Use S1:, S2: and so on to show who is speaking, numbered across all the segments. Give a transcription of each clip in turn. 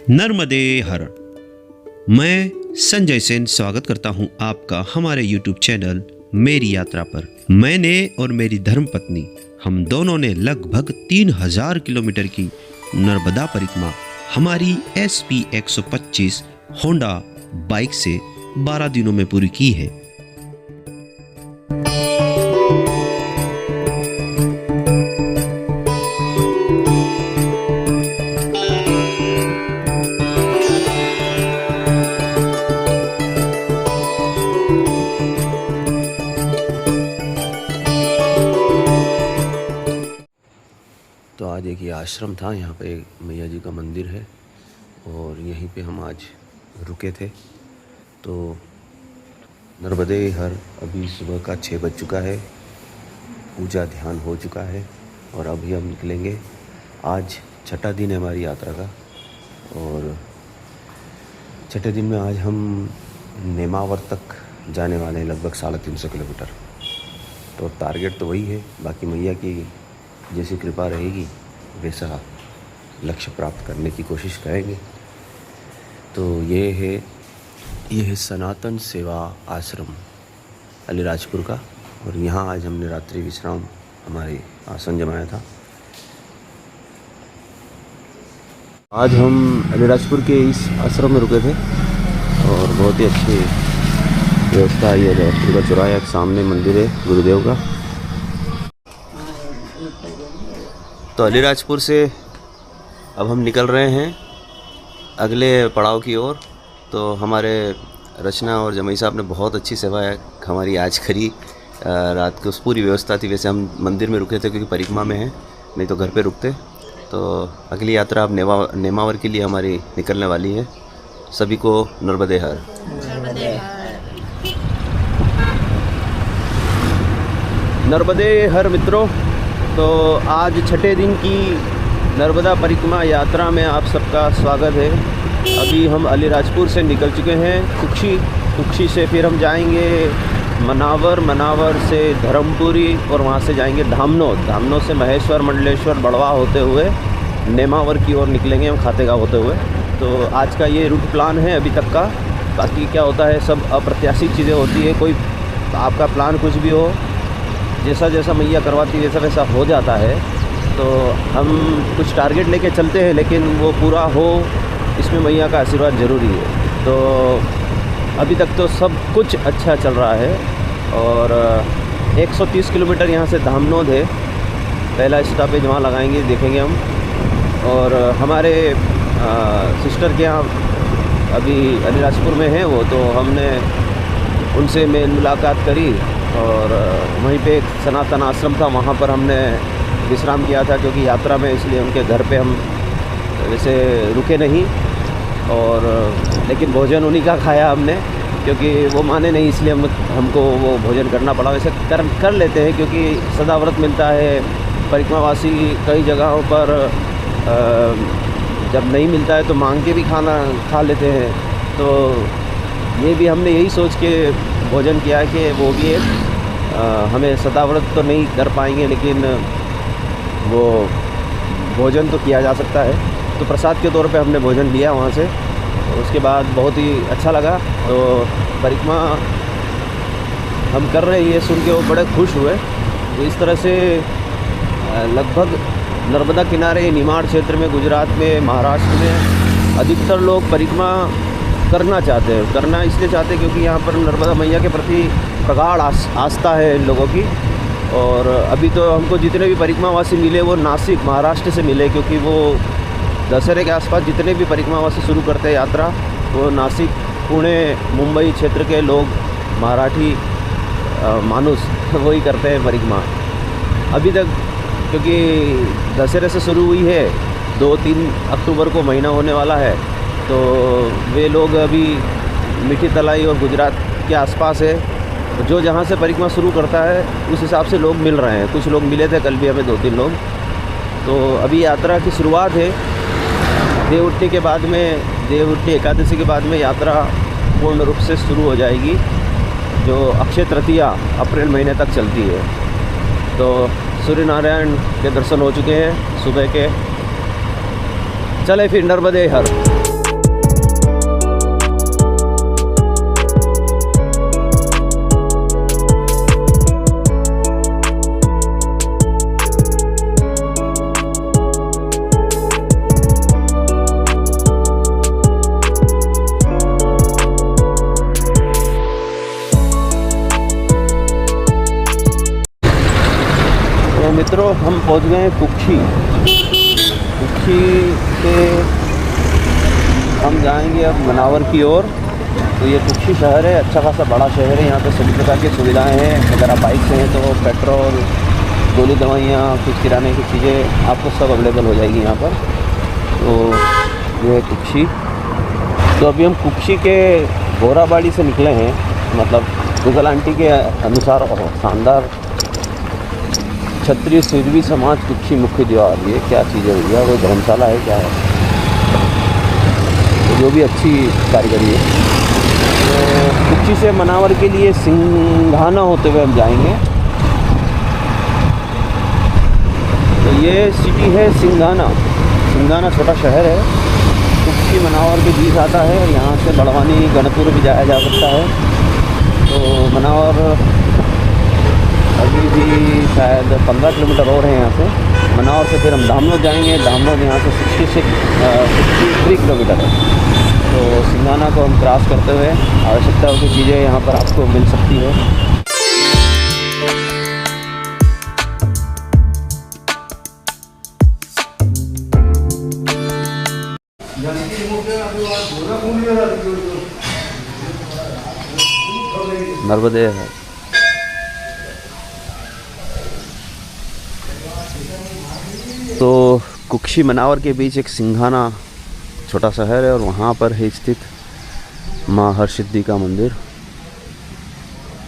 S1: नर्मदे हर। मैं संजय सेन स्वागत करता हूं आपका हमारे YouTube चैनल मेरी यात्रा पर। मैंने और मेरी धर्मपत्नी हम दोनों ने लगभग 3000 किलोमीटर की नर्मदा परिक्रमा हमारी SP 125 होंडा बाइक से 12 दिनों में पूरी की है।
S2: तो आज एक ये आश्रम था, यहाँ पे मैया जी का मंदिर है और यहीं पे हम आज रुके थे। तो नर्मदे हर अभी सुबह का 6 बज चुका है, पूजा ध्यान हो चुका है और अभी हम निकलेंगे। आज छठा दिन है हमारी यात्रा का और छठे दिन में आज हम नेमावर तक जाने वाले हैं, लगभग 350 किलोमीटर। तो टारगेट तो वही है, बाकी मैया की जैसी कृपा रहेगी वैसा लक्ष्य प्राप्त करने की कोशिश करेंगे। तो ये है सनातन सेवा आश्रम अलीराजपुर का और यहाँ आज हमने रात्रि विश्राम हमारे आसन जमाया था। आज हम अलीराजपुर के इस आश्रम में रुके थे और बहुत ही अच्छी व्यवस्था है। अलीराजपुर का चौराहा के सामने मंदिर है गुरुदेव का। तो अलीराजपुर से अब हम निकल रहे हैं अगले पड़ाव की ओर। तो हमारे रचना और जमई साहब ने बहुत अच्छी सेवा हमारी आज करी। रात को उस पूरी व्यवस्था थी। वैसे हम मंदिर में रुके थे क्योंकि परिक्रमा में हैं, नहीं तो घर पे रुकते। तो अगली यात्रा अब नेमावर के लिए हमारी निकलने वाली है। सभी को नर्मदे हर। नर्मदे हर मित्रों। तो आज छठे दिन की नर्मदा परिक्रमा यात्रा में आप सबका स्वागत है। अभी हम अलीराजपुर से निकल चुके हैं कुक्षी से फिर हम जाएंगे मनावर से धर्मपुरी और वहाँ से जाएंगे धामनोद से महेश्वर मंडलेश्वर बड़वा होते हुए नेमावर की ओर निकलेंगे हम खातेगांव होते हुए। तो आज का ये रूट प्लान है अभी तक का। बाकी क्या होता है, सब अप्रत्याशित चीज़ें होती है। कोई आपका प्लान कुछ भी हो, जैसा मैया करवाती वैसा वैसा हो जाता है। तो हम कुछ टारगेट लेके चलते हैं, लेकिन वो पूरा हो इसमें मैया का आशीर्वाद ज़रूरी है। तो अभी तक तो सब कुछ अच्छा चल रहा है और 130 किलोमीटर यहाँ से धामनोद है। पहला स्टॉपेज वहाँ लगाएंगे, देखेंगे हम। और हमारे सिस्टर के यहाँ अभी अलीराजपुर में है वो, तो हमने उनसे मेल मुलाकात करी और वहीं पे एक सनातन आश्रम था, वहाँ पर हमने विश्राम किया था क्योंकि यात्रा में, इसलिए उनके घर पे हम वैसे रुके नहीं। और लेकिन भोजन उन्हीं का खाया हमने, क्योंकि वो माने नहीं, इसलिए हमको वो भोजन करना पड़ा। वैसे कर लेते हैं क्योंकि सदाव्रत मिलता है। परिक्रमावासी कई जगहों पर जब नहीं मिलता है तो मांग के भी खाना खा लेते हैं। तो ये भी हमने यही सोच के भोजन किया कि वो भी हमें सदाव्रत तो नहीं कर पाएंगे, लेकिन वो भोजन तो किया जा सकता है। तो प्रसाद के तौर पे हमने भोजन लिया वहाँ से। उसके बाद बहुत ही अच्छा लगा। तो परिक्रमा हम कर रहे हैं, ये सुन के वो बड़े खुश हुए। तो इस तरह से लगभग नर्मदा किनारे निमाड़ क्षेत्र में, गुजरात में, महाराष्ट्र में अधिकतर लोग परिक्रमा करना चाहते हैं। करना इसलिए चाहते हैं क्योंकि यहाँ पर नर्मदा मैया के प्रति प्रगाढ़ आस्था है इन लोगों की। और अभी तो हमको जितने भी परिक्रमावासी मिले वो नासिक महाराष्ट्र से मिले, क्योंकि वो दशहरे के आसपास जितने भी परिक्रमावासी शुरू करते हैं यात्रा, वो नासिक, पुणे, मुंबई क्षेत्र के लोग, मराठी मानुस वही करते हैं परिक्रमा अभी तक। क्योंकि दशहरे से शुरू हुई है, 2-3 अक्टूबर को महीना होने वाला है। तो वे लोग अभी मीठी तलाई और गुजरात के आसपास है, जो जहाँ से परिक्रमा शुरू करता है उस हिसाब से लोग मिल रहे हैं। कुछ लोग मिले थे कल भी हमें, 2-3 लोग। तो अभी यात्रा की शुरुआत है। देवउठनी के बाद में, देवउठनी एकादशी के बाद में यात्रा पूर्ण रूप से शुरू हो जाएगी, जो अक्षय तृतीया अप्रैल महीने तक चलती है। तो सूर्य नारायण के दर्शन हो चुके हैं सुबह के। चले फिर नर्मदे हर। मित्रों हम पहुंच गए हैं कुक्षी। कुक्षी से हम जाएंगे अब मनावर की ओर। तो ये कुक्षी शहर है, अच्छा खासा बड़ा शहर है। यहाँ पे सभी प्रकार की सुविधाएं हैं। अगर आप बाइक से हैं तो पेट्रोल, गोली दवाइयाँ, कुछ किराने की चीज़ें आपको सब अवेलेबल हो जाएगी यहाँ पर। तो ये है कुक्षी। तो अभी हम कुक्षी के गोराबाड़ी से निकले हैं, मतलब गूगल आंटी के अनुसार शानदार क्षत्रिय सिरवी समाज कुक्षी मुख्य द्वार। ये क्या चीज़ है भैया, वो धर्मशाला है क्या है? तो जो भी अच्छी कारीगरी है। तो कुक्षी से मनावर के लिए सिंघाना होते हुए हम जाएंगे। तो ये सिटी है सिंघाना। सिंघाना छोटा शहर है, कुक्षी मनावर के बीच आता है। यहाँ से बड़वानी गणपुर भी जाया जा सकता है। तो मनावर अभी भी शायद 15 किलोमीटर और है यहाँ से। मनावर से फिर हम धामनोद जाएंगे। धामनोद यहाँ से 63 किलोमीटर है। तो सिंघाना को हम क्रॉस करते हुए आवश्यकता की चीज़ें यहाँ पर आपको मिल सकती है। नर्मदे है। तो कुक्षी मनावर के बीच एक सिंघाना छोटा शहर है और वहाँ पर है स्थित माँ हरसिद्धि का मंदिर।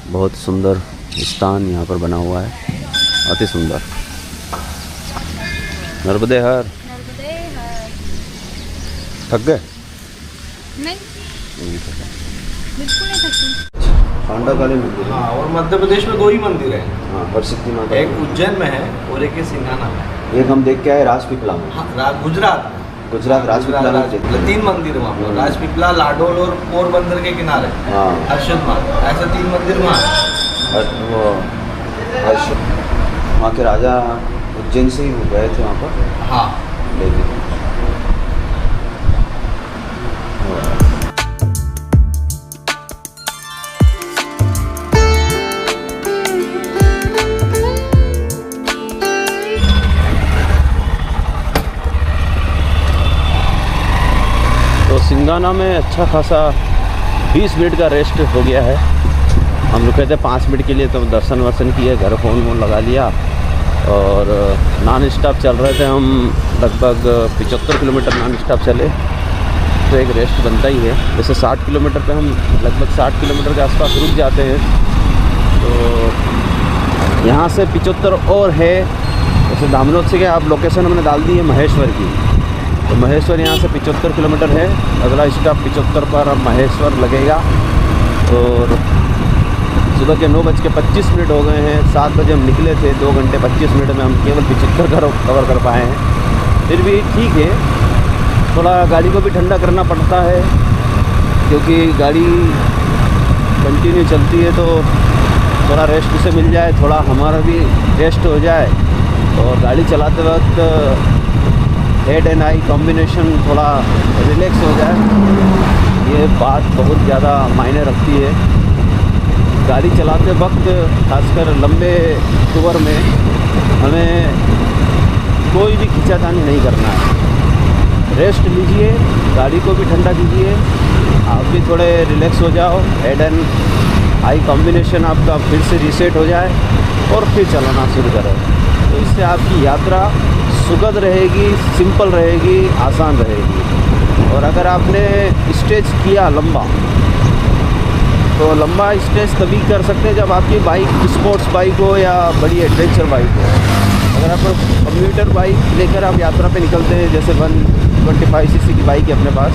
S2: बहुत सुंदर स्थान यहाँ पर बना हुआ है, अति सुंदर। नर्मदे हर। थक गए?
S3: नहीं, बिल्कुल नहीं थकती।
S2: पांडाकाली मंदिर।
S4: हाँ, और मध्य प्रदेश में 2 ही मंदिर हैं।
S2: हाँ, हरसिद्धि माता।
S4: एक उज्जैन में है और एक सिंघाना में।
S2: एक हम देख के आए राजपीपला में।
S4: हाँ, गुजरात
S2: राजपीपला में
S4: 3 मंदिर वहाँ पर। राजपीपला, लाडोल और पोरबंदर के किनारे।
S2: हाँ,
S4: हर्षद माता, ऐसे 3 मंदिर वहाँ।
S2: वो वहाँ के राजा उज्जैन से ही गए थे वहाँ पर।
S4: हाँ,
S2: लेकिन सिंघाना में अच्छा खासा 20 मिनट का रेस्ट हो गया है। हम रुके थे 5 मिनट के लिए, तो दर्शन वर्शन किए, घर फ़ोन लगा लिया और नॉन स्टॉप चल रहे थे हम। लगभग 75 किलोमीटर नॉन स्टॉप चले, तो एक रेस्ट बनता ही है। जैसे 60 किलोमीटर पे हम लगभग 60 किलोमीटर के आसपास रुक जाते हैं। तो यहाँ से 75 और है। जैसे धामनोद से क्या, आप लोकेशन हमने डाल दी है महेश्वर की। तो महेश्वर यहाँ से 75 किलोमीटर है। अगला स्टॉप 75 पर महेश्वर लगेगा। और सुबह के 9:25 हो गए हैं। 7 बजे हम निकले थे। 2 घंटे 25 मिनट में हम केवल 75 कवर कर पाए हैं। फिर भी ठीक है, थोड़ा गाड़ी को भी ठंडा करना पड़ता है, क्योंकि गाड़ी कंटिन्यू चलती है। तो थोड़ा रेस्ट उसे मिल जाए, थोड़ा हमारा भी रेस्ट हो जाए और गाड़ी चलाते वक्त हेड एंड आई कॉम्बिनेशन थोड़ा रिलैक्स हो जाए। ये बात बहुत ज़्यादा मायने रखती है। गाड़ी चलाते वक्त खासकर लंबे टूर में हमें कोई भी खींचातानी नहीं करना है। रेस्ट लीजिए, गाड़ी को भी ठंडा कीजिए, आप भी थोड़े रिलैक्स हो जाओ। हेड एंड आई कॉम्बिनेशन आपका फिर से रीसेट हो जाए और फिर चलाना शुरू करें। तो इससे आपकी यात्रा सुखद रहेगी, सिंपल रहेगी, आसान रहेगी। और अगर आपने स्टेज किया लंबा, तो लंबा स्टेज तभी कर सकते हैं जब आपकी बाइक स्पोर्ट्स बाइक हो या बड़ी एडवेंचर बाइक हो। अगर आप कम्यूटर बाइक लेकर आप यात्रा पे निकलते हैं, जैसे 125 cc की बाइक है अपने पास,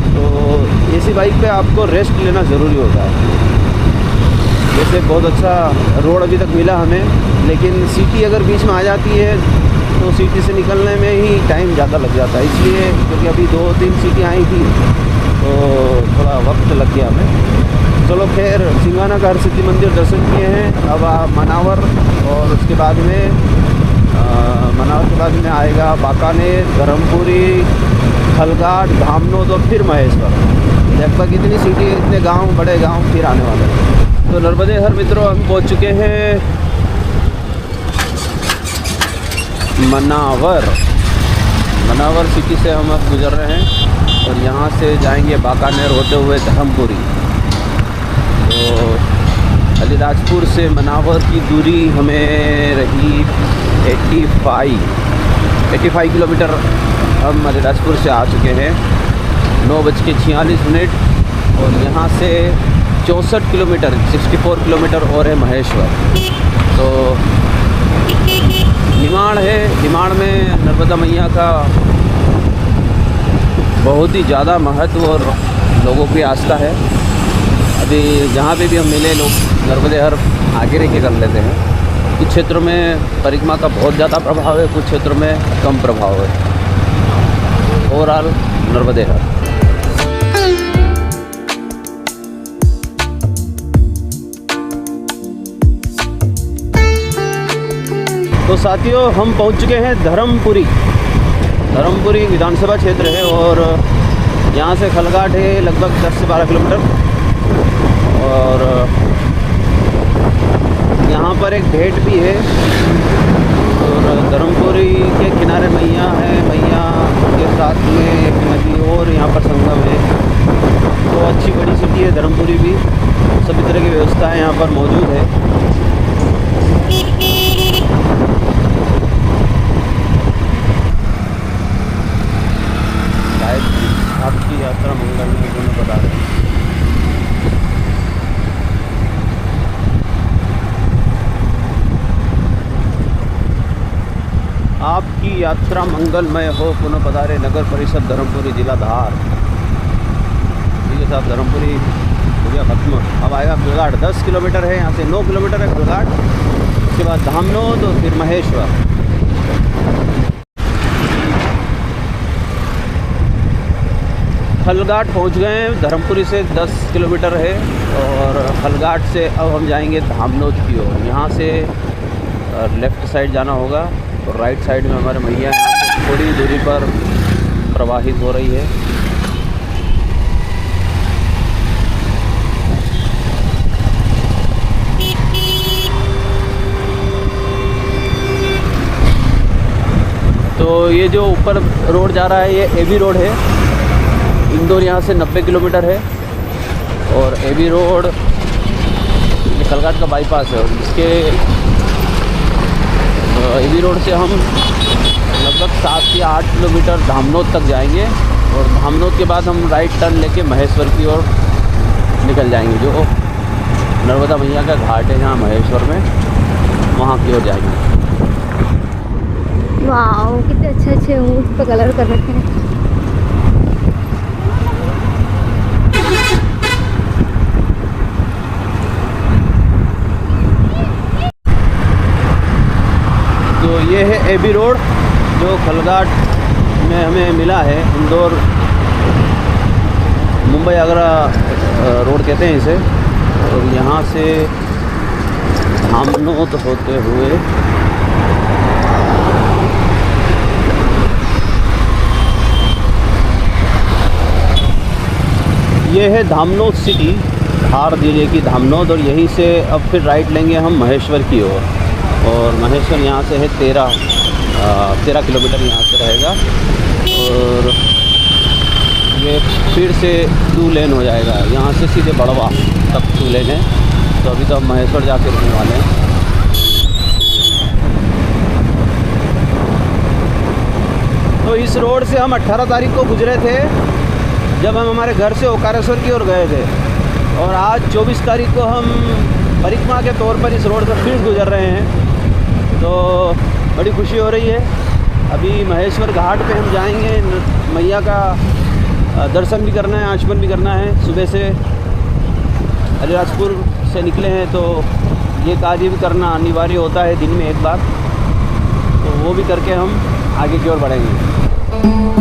S2: तो ऐसी बाइक पे आपको रेस्ट लेना ज़रूरी होता है। जैसे बहुत अच्छा रोड अभी तक मिला हमें, लेकिन सिटी अगर बीच में आ जाती है तो सिटी से निकलने में ही टाइम ज़्यादा लग जाता है। इसलिए क्योंकि अभी 2-3 सिटी आई थी तो थोड़ा वक्त लग गया हमें। चलो खैर, सिंघाना का हरसिद्धि मंदिर दर्शन किए हैं। अब आप मनावर, और उसके बाद में मनावर के बाद में आएगा बाकानेर, धर्मपुरी, खलघाट, धामनोद और फिर महेश्वर। लगभग इतनी सिटी, इतने गांव, बड़े गांव फिर आने वाले हैं। तो नर्मदे हर मित्रों, हम पहुंच चुके हैं मनावर सिटी से हम अब गुजर रहे हैं और यहाँ से जाएंगे बाकानेर होते हुए धर्मपुरी। तो अलीराजपुर से मनावर की दूरी हमें रही 85 किलोमीटर। हम अलीराजपुर से आ चुके हैं 9:46 और यहाँ से 64 किलोमीटर 64 किलोमीटर और है महेश्वर। तो निमाड़ है, निमाड़ में नर्मदा मैया का बहुत ही ज़्यादा महत्व और लोगों की आस्था है। अभी जहाँ पे भी हम मिले लोग नर्मदे हर आगे रह के कर लेते हैं। कुछ क्षेत्रों में परिक्रमा का बहुत ज़्यादा प्रभाव है, कुछ क्षेत्रों में कम प्रभाव है। ओवरऑल नर्मदे हर। तो साथियों हम पहुंच चुके हैं धर्मपुरी विधानसभा क्षेत्र है और यहाँ से खलघाट है लगभग 10 से 12 किलोमीटर। और यहाँ पर एक भेंट भी है और धर्मपुरी के किनारे मैया है, मैया के साथ में एक नदी और यहाँ पर संगम है। तो अच्छी बड़ी सिटी है धर्मपुरी भी, सभी तरह की व्यवस्थाएं यहाँ पर मौजूद है। आपकी यात्रा मंगल में दोनों बता रहे हैं। आपकी यात्रा मंगलमय हो, पुनः पधारे नगर परिषद धर्मपुरी जिला धार। ठीक है साहब, धर्मपुरी हो गया खत्म। अब आएगा खलघाट, 10 किलोमीटर है यहाँ से, 9 किलोमीटर है खलघाट। उसके बाद धामनोद और फिर महेश्वर। खलघाट पहुँच गए हैं, धर्मपुरी से 10 किलोमीटर है और खलघाट से अब हम जाएंगे धामनोद की ओर। यहाँ से लेफ़्ट साइड जाना होगा और राइट साइड में हमारे मैया यहाँ से थोड़ी दूरी पर प्रवाहित हो रही है। तो ये जो ऊपर रोड जा रहा है ये एबी रोड है। इंदौर यहाँ से 90 किलोमीटर है और एबी रोड ये खलघाट का बाईपास है। और इसके एबी रोड से हम लगभग 7 या 8 किलोमीटर धामनोद तक जाएंगे और धामनोद के बाद हम राइट टर्न लेके महेश्वर की ओर निकल जाएंगे, जो नर्मदा मैया का घाट है यहाँ महेश्वर में, वहाँ की ओर जाएंगे।
S3: वाओ, कितने अच्छे अच्छे ऊँट पे कलर कर रखे हैं।
S2: तो ये है एबी रोड जो खलघाट में हमें मिला है। इंदौर मुंबई आगरा रोड कहते हैं इसे। और यहाँ से धामनोद होते हुए ये है धामनोद सिटी, धार जिले की धामनोद। और यहीं से अब फिर राइट लेंगे हम महेश्वर की ओर। और महेश्वर यहाँ से है 13 किलोमीटर यहाँ से रहेगा और ये फिर से 2 लेन हो जाएगा। यहाँ से सीधे बड़वा तक 2 लेन है। तो अभी तो हम महेश्वर जाके रुकने वाले हैं। तो इस रोड से हम 18 तारीख को गुजरे थे जब हम हमारे घर से ओकारेश्वर की ओर गए थे। और आज 24 तारीख को हम परिक्रमा के तौर पर इस रोड से फिर गुजर रहे हैं। तो बड़ी खुशी हो रही है। अभी महेश्वर घाट पे हम जाएंगे, मैया का दर्शन भी करना है, आचमन भी करना है। सुबह से अलीराजपुर से निकले हैं तो ये कार्य भी करना अनिवार्य होता है दिन में एक बार। तो वो भी करके हम आगे की ओर बढ़ेंगे।